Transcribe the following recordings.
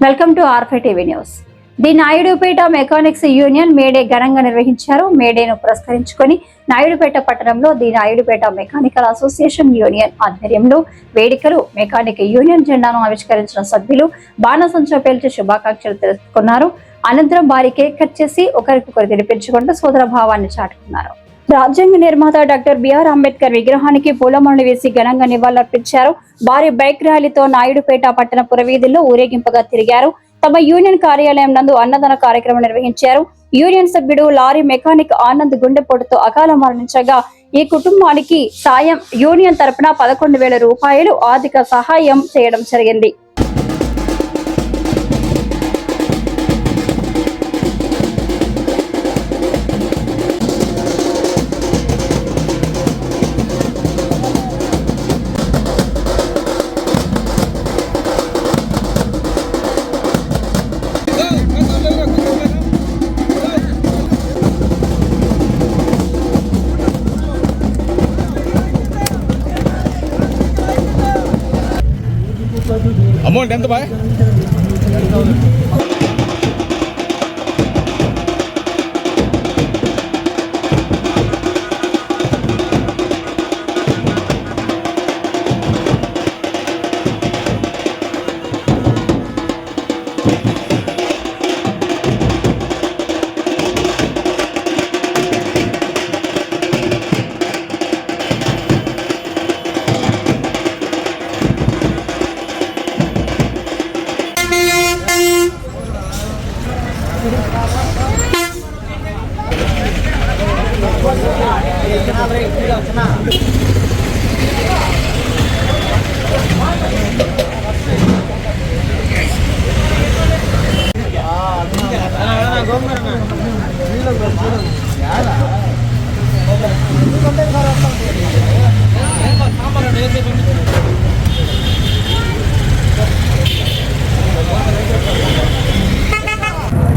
Welcome to ఆర్ఫై TV news. The Naidupeta mechanics union May Day ఘనంగా నిర్వహించారు. మేడేను పురస్కరించుకొని నాయుడుపేట పట్టణంలో the Naidupeta mechanical association union ఆధ్వర్యంలో వేడుకలు. మెకానిక్ యూనియన్ జెండాను ఆవిష్కరించిన సభ్యులు బాణసంచా పేల్చి శుభాకాంక్షలు తెలుసుకున్నారు. అనంతరం భారీ కేక్ కట్ చేసి ఒకరికొకరు తినిపించుకుంటూ సోదర భావాన్ని చాటుకున్నారు. రాజ్యాంగ నిర్మాత డాక్టర్ బిఆర్ అంబేద్కర్ విగ్రహానికి పూలమాలలు వేసి ఘనంగా నివాళులర్పించారు. భారీ బైక్ ర్యాలీతో నాయుడుపేట పట్టణ పురవీధుల్లో ఊరేగింపుగా తిరిగారు. తమ యూనియన్ కార్యాలయం నందు అన్నదాన కార్యక్రమం నిర్వహించారు. యూనియన్ సభ్యుడు లారీ మెకానిక్ ఆనంద్ గుండెపోటుతో అకాల మరణించగా ఈ కుటుంబానికి సాయం యూనియన్ తరపున 11,000 రూపాయలు ఆర్థిక సహాయం చేయడం జరిగింది. అమౌంట్ ఎంత బాయ్?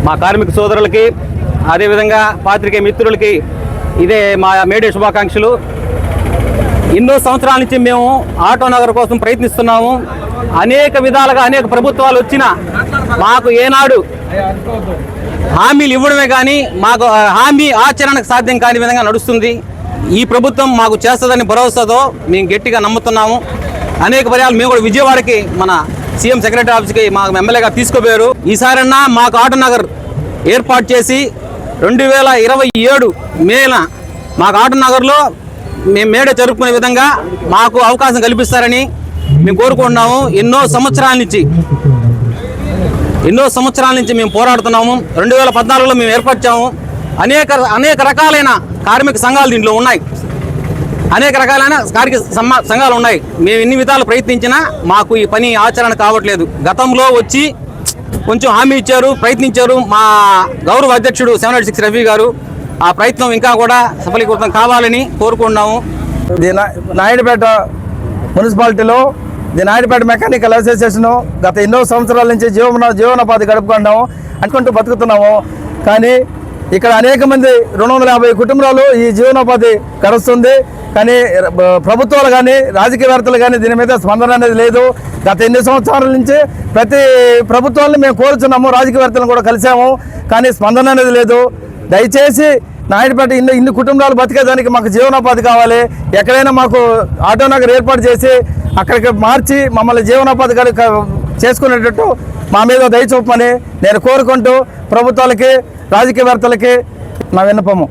మా కార్మిక సోదరులకి అదేవిధంగా పాత్రికేయ మిత్రులకి ఇదే మా మేడే శుభాకాంక్షలు. ఎన్నో సంవత్సరాల నుంచి మేము ఆటో నగర్ కోసం ప్రయత్నిస్తున్నాము. అనేక విధాలుగా అనేక ప్రభుత్వాలు వచ్చినా మాకు ఏనాడు హామీలు ఇవ్వడమే కానీ మాకు హామీ ఆచరణకు సాధ్యం కాని విధంగా నడుస్తుంది. ఈ ప్రభుత్వం మాకు చేస్తుందని భరోసాతో మేము గట్టిగా నమ్ముతున్నాము. అనేక పర్యాలు మేము కూడా విజయవాడకి మన సీఎం సెక్రటరీ ఆఫీస్కి మాకు ఎమ్మెల్యేగా తీసుకుపోయారు. ఈసారన్నా మాకు ఆటో నగర్ ఏర్పాటు చేసి 2027 మేన మాకు ఆటో నగర్లో మేము మేడే జరుపుకునే విధంగా మాకు అవకాశం కల్పిస్తారని మేము కోరుకుంటున్నాము. ఎన్నో సంవత్సరాల నుంచి మేము పోరాడుతున్నాము. 2014లో మేము ఏర్పరిచాము. అనేక రకాలైన కార్మిక సంఘాలు దీంట్లో ఉన్నాయి. అనేక రకాలైన కార్మిక సంఘాలు ఉన్నాయి. మేము ఎన్ని విధాలు ప్రయత్నించినా మాకు ఈ పని ఆచరణ కావట్లేదు. గతంలో వచ్చి కొంచెం హామీ ఇచ్చారు, ప్రయత్నించారు మా గౌరవ అధ్యక్షుడు 786 రవి గారు. ఆ ప్రయత్నం ఇంకా కూడా సఫలీకృతం కావాలని కోరుకుంటున్నాము. నాయుడుపేట మున్సిపాలిటీలో ది నాయుడుపేట మెకానికల్ అసోసియేషన్ గత ఎన్నో సంవత్సరాల నుంచి జీవనోపాధి గడుపుకుంటున్నాము, అనుకుంటూ బతుకుతున్నాము. కానీ ఇక్కడ అనేక మంది 250 కుటుంబాలు ఈ జీవనోపాధి గడుస్తుంది. కానీ ప్రభుత్వాలు కానీ రాజకీయవేత్తలు కానీ దీని మీద స్పందన అనేది లేదు. గత ఎన్ని సంవత్సరాల నుంచి ప్రతి ప్రభుత్వాన్ని మేము కోరుచున్నాము, రాజకీయవేత్తలను కూడా కలిసాము, కానీ స్పందన అనేది లేదు. దయచేసి నాయుడుపేట ఇన్ని కుటుంబాలు బతికేదానికి మాకు జీవనోపాధి కావాలి. ఎక్కడైనా మాకు ఆటో నగర్ ఏర్పాటు చేసి అక్కడికి మార్చి మమ్మల్ని జీవనోపాధి చేసుకునేటట్టు మా మీద దయ చూపమని నేను కోరుకుంటూ ప్రభుత్వాలకి రాజకీయవేత్తలకి నా విన్నపము.